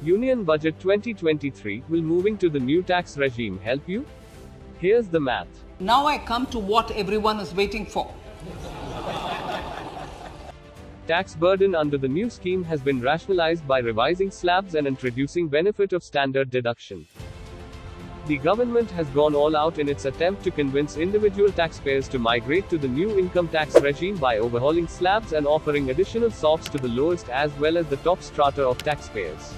Union Budget 2023, will moving to the new tax regime help you? Here's the math. Now I come to what everyone is waiting for. Tax burden under the new scheme has been rationalized by revising slabs and introducing benefit of standard deduction. The government has gone all out in its attempt to convince individual taxpayers to migrate to the new income tax regime by overhauling slabs and offering additional sops to the lowest as well as the top strata of taxpayers.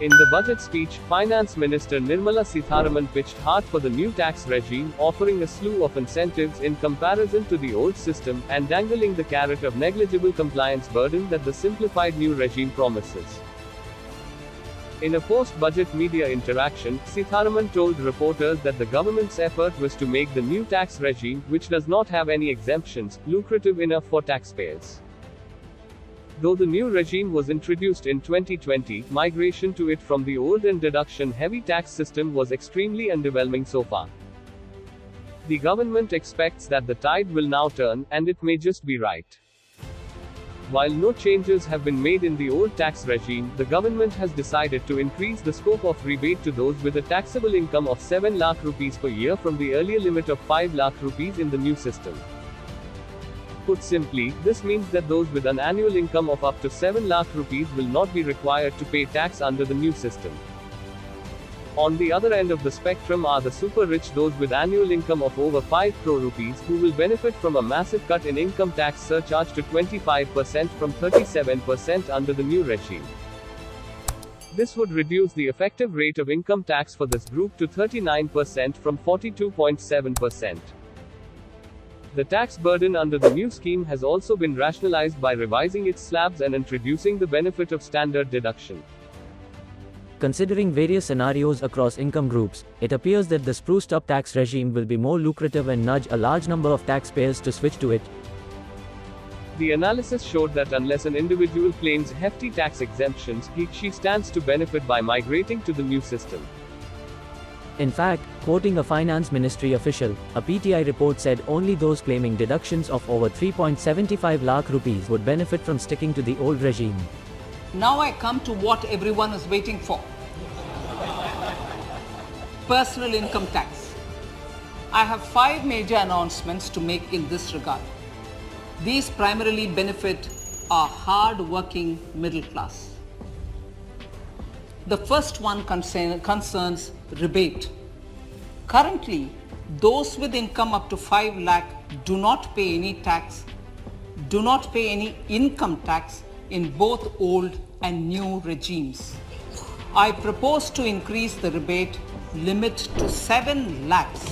In the budget speech, Finance Minister Nirmala Sitharaman pitched hard for the new tax regime, offering a slew of incentives in comparison to the old system, and dangling the carrot of negligible compliance burden that the simplified new regime promises. In a post-budget media interaction, Sitharaman told reporters that the government's effort was to make the new tax regime, which does not have any exemptions, lucrative enough for taxpayers. Though the new regime was introduced in 2020, migration to it from the old and deduction-heavy tax system was extremely underwhelming so far. The government expects that the tide will now turn, and it may just be right. While no changes have been made in the old tax regime, the government has decided to increase the scope of rebate to those with a taxable income of 7 lakh rupees per year from the earlier limit of 5 lakh rupees in the new system. Put simply, this means that those with an annual income of up to 7 lakh rupees will not be required to pay tax under the new system. On the other end of the spectrum are the super rich, those with annual income of over 5 crore rupees, who will benefit from a massive cut in income tax surcharge to 25% from 37% under the new regime. This would reduce the effective rate of income tax for this group to 39% from 42.7%. The tax burden under the new scheme has also been rationalized by revising its slabs and introducing the benefit of standard deduction. Considering various scenarios across income groups, it appears that the spruced-up tax regime will be more lucrative and nudge a large number of taxpayers to switch to it. The analysis showed that unless an individual claims hefty tax exemptions, she stands to benefit by migrating to the new system. In fact, quoting a finance ministry official, a PTI report said only those claiming deductions of over 3.75 lakh rupees would benefit from sticking to the old regime. Now I come to what everyone is waiting for. Personal income tax. I have 5 major announcements to make in this regard. These primarily benefit our hard-working middle class. The first one concerns rebate. Currently, those with income up to 5 lakh do not pay any income tax in both old and new regimes. I propose to increase the rebate limit to 7 lakhs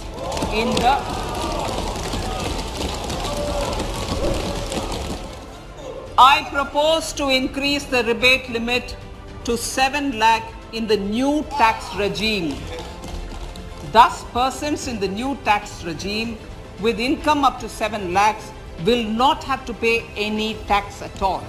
in the new tax regime. Thus, persons in the new tax regime with income up to 7 lakhs will not have to pay any tax at all.